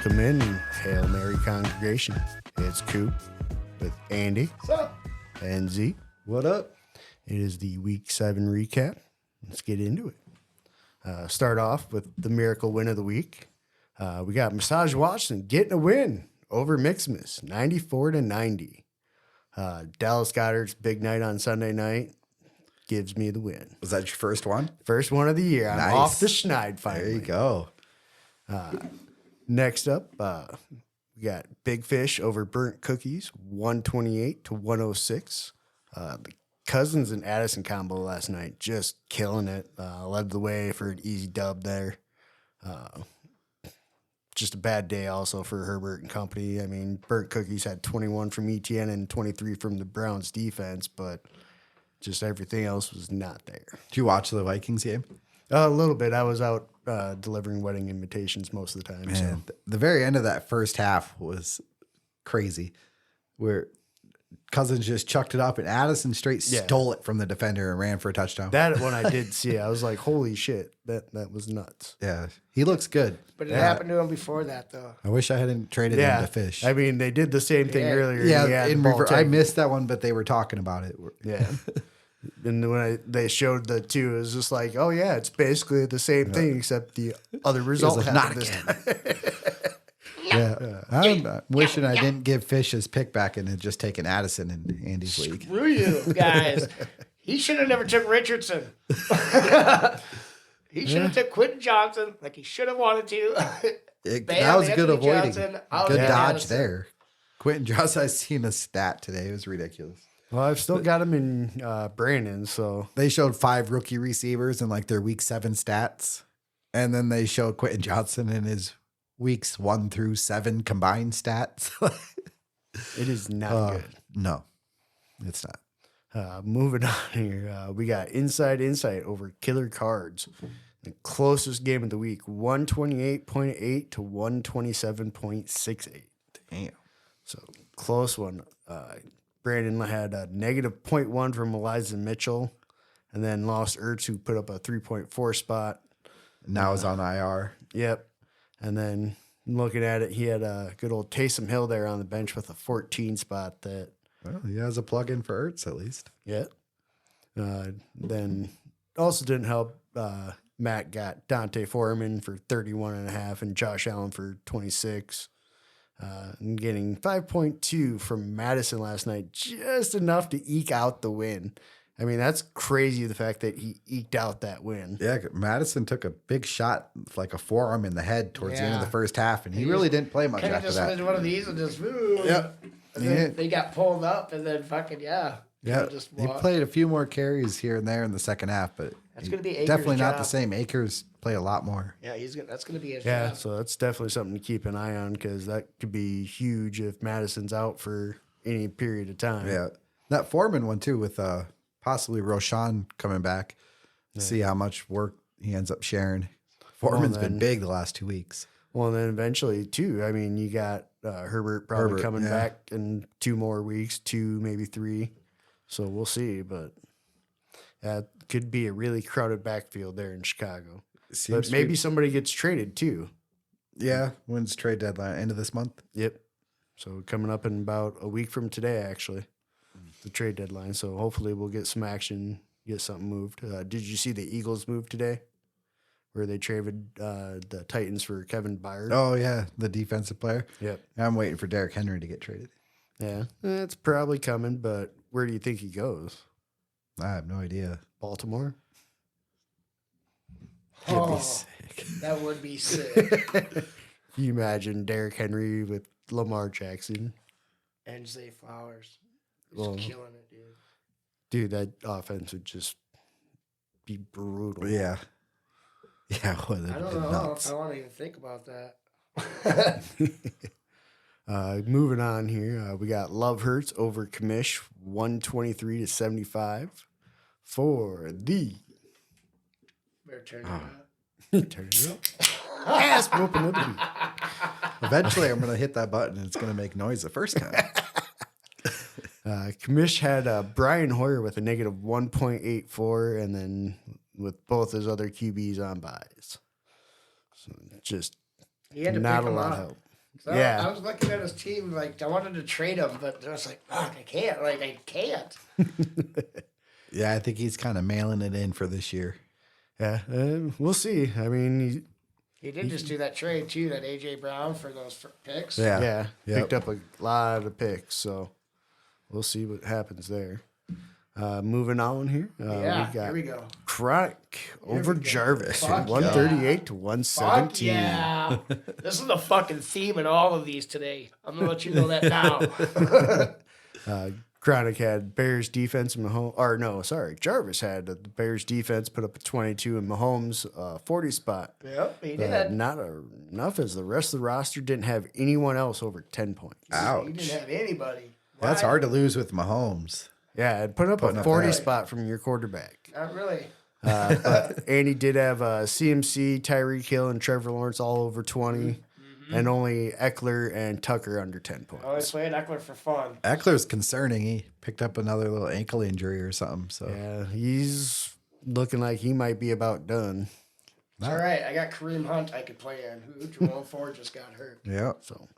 Welcome in, Hail Mary congregation. It's Coop with Andy. What's up? And Z. What up? It is the Week 7 recap. Let's get into it. Start off with the miracle win of the week. We got Massage Watson getting a win over Mixmas, 94-90. Dallas Goddard's big night on Sunday night gives me the win. Was that your first one? First one of the year. I'm Nice. off the schneid finally. There you go. Next up, we got Big Fish over Burnt Cookies, 128-106. The Cousins and Addison combo last night, just killing it. Led the way for an easy dub there. Just a bad day also for Herbert and company. I mean, Burnt Cookies had 21 from ETN and 23 from the Browns defense, but just everything else was not there. Did you watch the Vikings game? A little bit. I was out delivering wedding invitations most of the time. So. Man, the very end of that first half was crazy, where Cousins just chucked it up and Addison straight stole it from the defender and ran for a touchdown. That one I did see. I was like, holy shit, that was nuts. Yeah, he looks good. But it happened to him before that, though. I wish I hadn't traded him to Fish. I mean, they did the same thing earlier. Yeah, I missed that one, but they were talking about it. Yeah. And when they showed the two, it was just like, oh, yeah, it's basically the same thing, except the other result like, happened not this again. time. I'm wishing I didn't give Fish his pick back and had just taken Addison in Andy's league. Screw you, guys. He should have never took Richardson. He should have took Quentin Johnson like he should have wanted to. That was good Anthony avoiding. Johnson, Good dodge Addison. there. Quentin Johnson, I seen a stat today. It was ridiculous. Well, I've still got him in Brandon, so. They showed 5 rookie receivers in like their week 7 stats. And then they showed Quentin Johnson in his weeks 1 through 7 combined stats. It is not good. No, it's not. Moving on here, we got Inside Insight over Killer Cards. The closest game of the week, 128.8 to 127.68. Damn. So close one. Brandon had a negative 0.1 from Eliza Mitchell, and then lost Ertz, who put up a 3.4 spot. Now he's on IR. Yep. And then looking at it, he had a good old Taysom Hill there on the bench with a 14 spot that. Well, he has a plug-in for Ertz at least. Yeah. Then also didn't help. Matt got Dante Foreman for 31.5 and Josh Allen for 26. And getting 5.2 from Madison last night, just enough to eke out the win. I mean, that's crazy, the fact that he eked out that win. Yeah, Madison took a big shot, like a forearm in the head towards the end of the first half, and he really didn't play much Kind of after just that. went one of these and just, Yep. And then they got pulled up and then fucking, Yeah, just he played a few more carries here and there in the second half, but That's gonna be Akers' definitely not job. the same. Akers play a lot more. Yeah, that's going to be his Yeah, job. so that's definitely something to keep an eye on because that could be huge if Madison's out for any period of time. Yeah, that Foreman one too, with possibly Roshan coming back. See how much work he ends up sharing. Foreman's been big the last 2 weeks. Well, and then eventually, too, I mean, you got Herbert probably coming back in 2 more weeks, 2, maybe 3. So we'll see, but that could be a really crowded backfield there in Chicago. But maybe somebody gets traded, too. Yeah, when's trade deadline? End of this month? Yep. So coming up in about a week from today, actually, the trade deadline. So hopefully we'll get some action, get something moved. Did you see the Eagles move today? Where they traded the Titans for Kevin Byard. Oh, yeah, the defensive player. Yep. I'm waiting for Derrick Henry to get traded. Yeah, it's probably coming, but where do you think he goes? I have no idea. Baltimore? That'd be sick. That would be sick. Can you imagine Derrick Henry with Lamar Jackson? And Zay Flowers. He's Well, killing it, dude. Dude, that offense would just be brutal. Yeah. Yeah, well, I don't know if I want to even think about that. Moving on here, we got Love Hurts over Commish, 123-75 for the Better turn it up. turn it up. Ass whooping of the week. Eventually, I'm going to hit that button and it's going to make noise the first time. Commish had Brian Hoyer with a negative 1.84, and then with both his other QBs on buys. So just He had to not pick a him lot of up. help. So Yeah. I was looking at his team, like, I wanted to trade him, but I was like, fuck, I can't. Like, I can't. Yeah, I think he's kind of mailing it in for this year. Yeah, we'll see. I mean, He did just do that trade, too, that A.J. Brown for those picks. Yeah. Yep. picked up a lot of picks, so we'll see what happens there. Moving on here. Yeah, we got here we go. Chronic over we go. Jarvis, Fuck 138 to Fuck 117. yeah. This is the fucking theme in all of these today. I'm going to let you know that now. Chronic had Bears defense and Mahomes. Jarvis had the Bears defense put up a 22 and Mahomes 40 spot. Yep, he did. Not enough as the rest of the roster didn't have anyone else over 10 points. Ouch. He didn't have anybody. That's Why? hard to lose with Mahomes. Yeah, it put up Putting a up 40 that. spot from your quarterback. Not really. But Andy did have CMC, Tyreek Hill, and Trevor Lawrence all over 20, and only Eckler and Tucker under 10 points. Always played Eckler for fun. Eckler's concerning. He picked up another little ankle injury or something. So Yeah, he's looking like he might be about done. It's all right. I got Kareem Hunt I could play in. Who Jamal Ford just got hurt. yeah. So,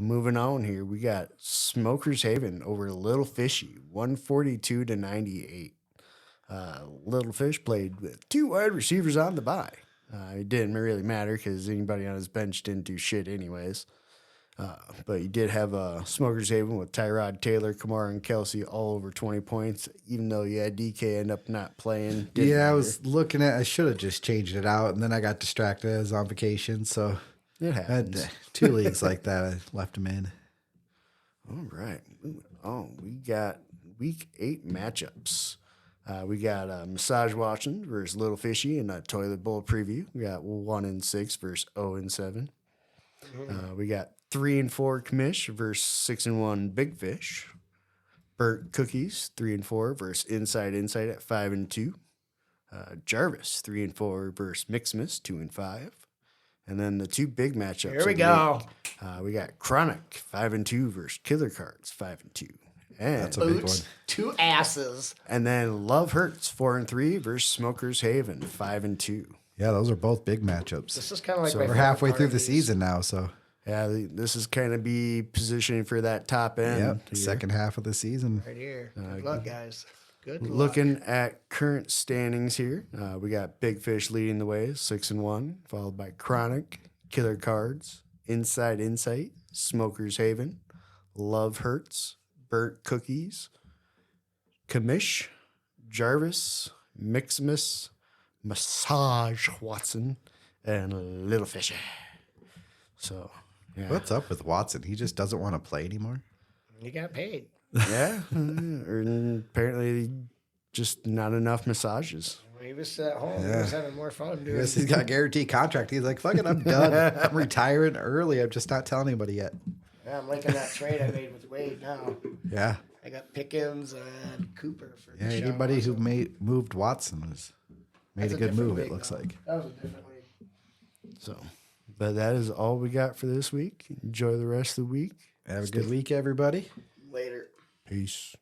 moving on here, we got Smokers Haven over Little Fishy, 142 to 98. Little Fish played with two wide receivers on the bye. It didn't really matter because anybody on his bench didn't do shit anyways. But he did have Smokers Haven with Tyrod Taylor, Kamara, and Kelsey all over 20 points, even though you had DK end up not playing. Didn't Yeah, I matter. was looking at. I should have just changed it out, and then I got distracted. I was on vacation, so It I had happens. 2 leagues like that. I left him in. All right. We got week 8 matchups. We got Massage Watson versus Little Fishy in a Toilet Bowl preview. We got 1-6 versus 0-7. We got 3-4 Commish versus 6-1 Big Fish. Burt Cookies 3-4 versus Inside at 5-2. Jarvis 3-4 versus Mixmas 2-5. And then the two big matchups. Here we of the go. week. We got Chronic 5-2 versus Killer Cards 5-2. And That's a big one. Boots, 2 asses. and then Love Hurts 4-3 versus Smokers Haven 5-2. Yeah, those are both big matchups. This is kind of like my We're favorite halfway part through of the these. season now, so Yeah, this is kind of be positioning for that top end. yep, here. second half of the season. Right here. Good luck, guys. Good luck. Looking at current standings here, we got Big Fish leading the way, 6-1, followed by Chronic, Killer Cards, Insight, Smokers Haven, Love Hurts, Burnt Cookies, Commish, Jarvis, Mixmas, Massage Watson, and Little Fishy. So, yeah. What's up with Watson? He just doesn't want to play anymore. You got paid. Yeah. Or apparently just not enough massages. When he was at home, he Yeah. was having more fun I doing guess he's got a guaranteed contract. He's like, fuck it, I'm done. I'm retiring early. I'm just not telling anybody yet. Yeah, I'm liking that trade I made with Wade now. Yeah. I got Pickens and Cooper for Yeah, Deshaun anybody who Watson. moved Watson made That's a good different move, league, it looks though. like. That was a different league. So, but that is all we got for this week. Enjoy the rest of the week. Have a good week, everybody. Later. Peace.